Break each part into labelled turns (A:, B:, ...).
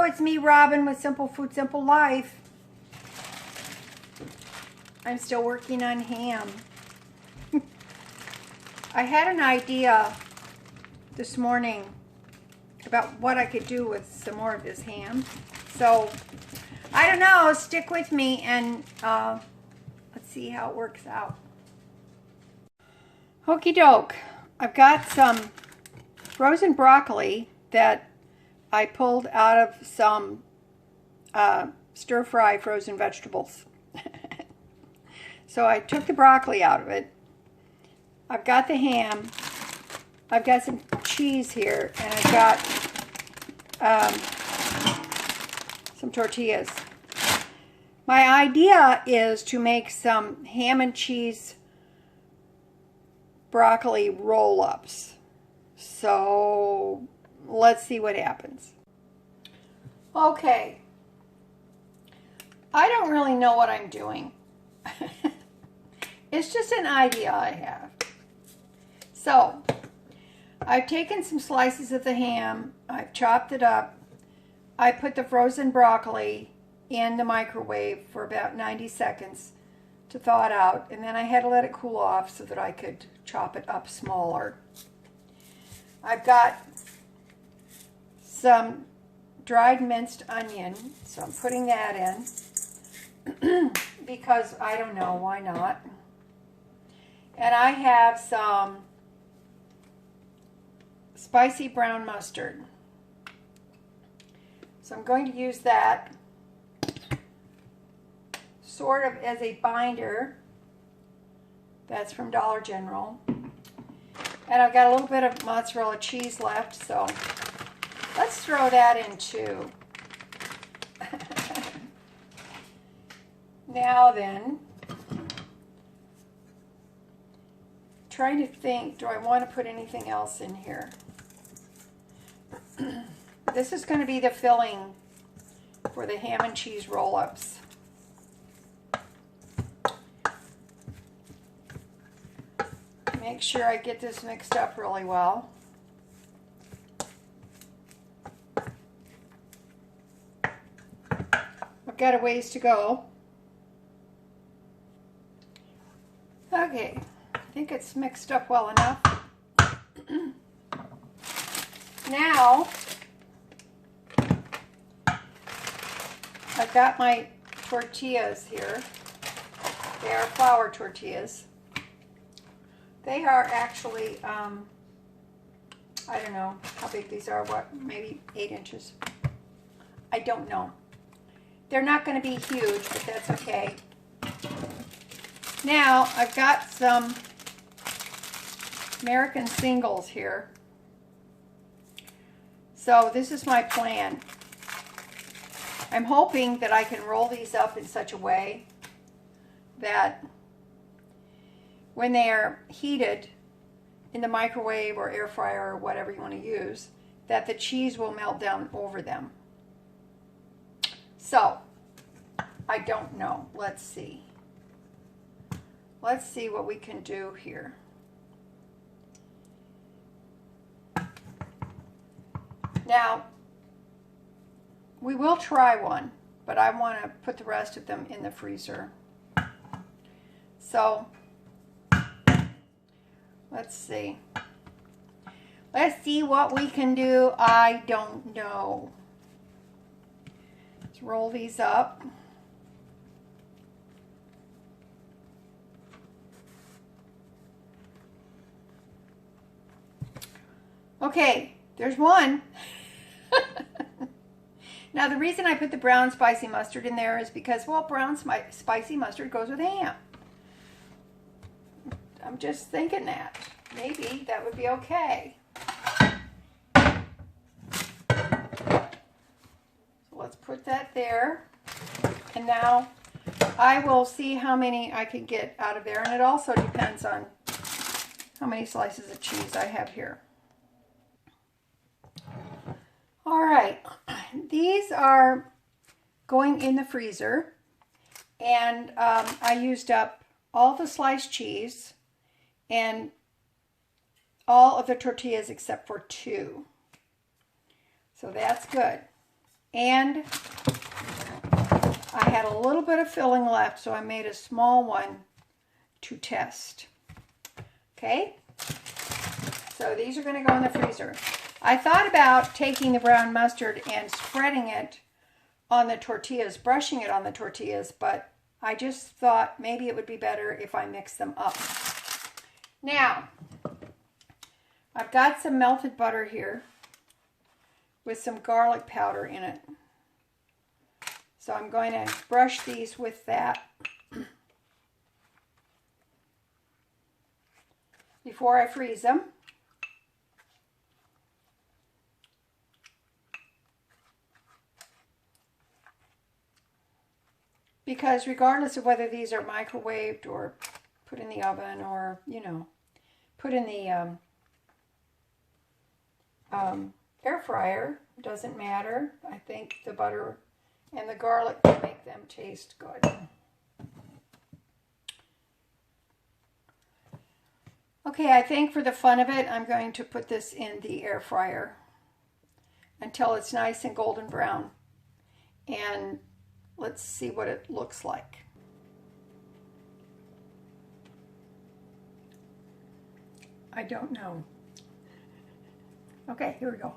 A: Hello, it's me, Robin, with Simple Food, Simple Life. I'm still working on ham. I had an idea this morning about what I could do with some more of this ham. So, I don't know, stick with me and let's see how it works out. Okie doke. I've got some frozen broccoli that I pulled out of some stir-fry frozen vegetables. So I took the broccoli out of it. I've got the ham. I've got some cheese here, and I've got some tortillas. My idea is to make some ham and cheese broccoli roll-ups. So let's see what happens. Okay. I don't really know what I'm doing. It's just an idea I have. So, I've taken some slices of the ham, I've chopped it up, I put the frozen broccoli in the microwave for about 90 seconds to thaw it out, and then I had to let it cool off so that I could chop it up smaller. I've got some dried minced onion, so I'm putting that in because I don't know, why not? And I have some spicy brown mustard. So I'm going to use that sort of as a binder. That's from Dollar General. And I've got a little bit of mozzarella cheese left, so let's throw that in too. Now then, trying to think, do I want to put anything else in here? This is going to be the filling for the ham and cheese roll-ups. Make sure I get this mixed up really well. I've got a ways to go. Okay, I think it's mixed up well enough. Now, I've got my tortillas here. They are flour tortillas. They are actually, I don't know how big these are, what, maybe 8 inches. I don't know. They're not going to be huge, but that's okay. Now, I've got some American singles here. So this is my plan. I'm hoping that I can roll these up in such a way that when they are heated in the microwave or air fryer or whatever you want to use, that the cheese will melt down over them. So, I don't know. Let's see. Let's see what we can do here. Now, we will try one, but I want to put the rest of them in the freezer. So, let's see. Let's see what we can do. I don't know. Let's roll these up. Okay, there's one. Now, the reason I put the brown spicy mustard in there is because, well, brown spicy mustard goes with ham. I'm just thinking that. Maybe that would be okay. So let's put that there. And now I will see how many I can get out of there. And it also depends on how many slices of cheese I have here. All right, these are going in the freezer, and I used up all the sliced cheese and all of the tortillas except for 2. So that's good. And I had a little bit of filling left, so I made a small one to test. Okay, so these are going to go in the freezer. I thought about taking the brown mustard and spreading it on the tortillas, brushing it on the tortillas, but I just thought maybe it would be better if I mix them up. Now, I've got some melted butter here with some garlic powder in it. So I'm going to brush these with that before I freeze them. Because regardless of whether these are microwaved or put in the oven or, you know, put in the air fryer, doesn't matter. I think the butter and the garlic will make them taste good. Okay, I think for the fun of it, I'm going to put this in the air fryer until it's nice and golden brown. And let's see what it looks like. I don't know. Okay, here we go.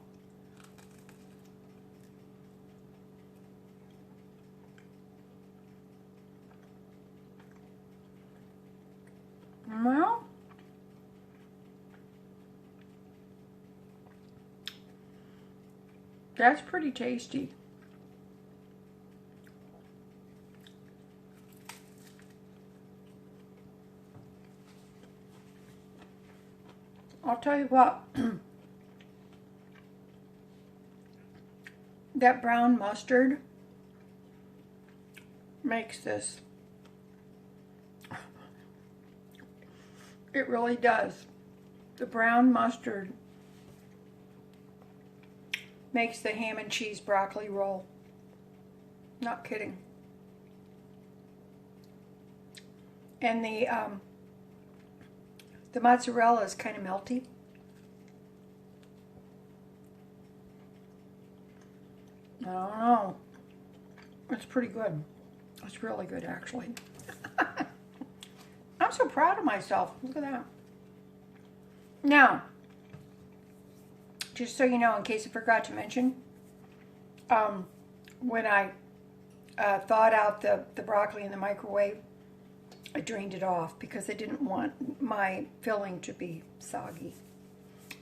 A: Well, that's pretty tasty. I'll tell you what, that brown mustard makes this. It really does. The brown mustard makes the ham and cheese broccoli roll. Not kidding. And the mozzarella is kind of melty. I don't know. It's pretty good. It's really good, actually. I'm so proud of myself. Look at that. Now, just so you know, in case I forgot to mention, when I thawed out the broccoli in the microwave, I drained it off because I didn't want my filling to be soggy.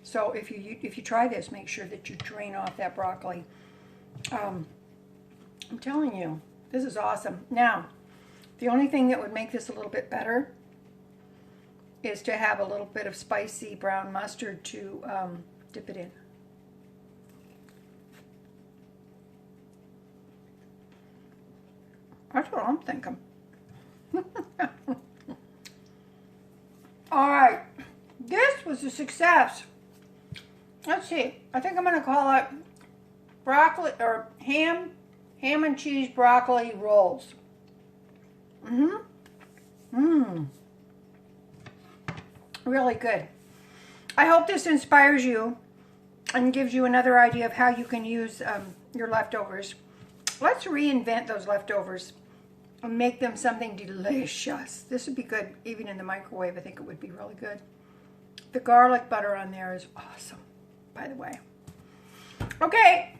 A: So if you try this, make sure that you drain off that broccoli. I'm telling you, this is awesome. Now, the only thing that would make this a little bit better is to have a little bit of spicy brown mustard to dip it in. That's what I'm thinking. All right, this was a success. Let's see. I think I'm going to call it broccoli or ham and cheese broccoli rolls. Really good. I hope this inspires you and gives you another idea of how you can use your leftovers. Let's reinvent those leftovers and make them something delicious. This would be good even in the microwave. I think it would be really good. The garlic butter on there is awesome, by the way. Okay,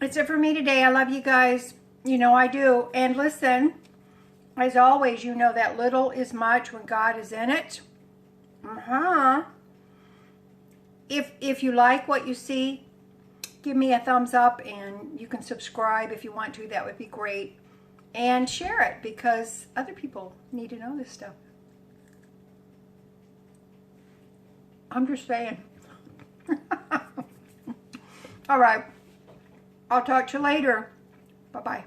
A: that's it for me today. I love you guys. You know I do. And listen, as always, you know that little is much when God is in it. If you like what you see, give me a thumbs up, and you can subscribe if you want to. That would be great. And share it because other people need to know this stuff. I'm just saying. All right. I'll talk to you later. Bye-bye.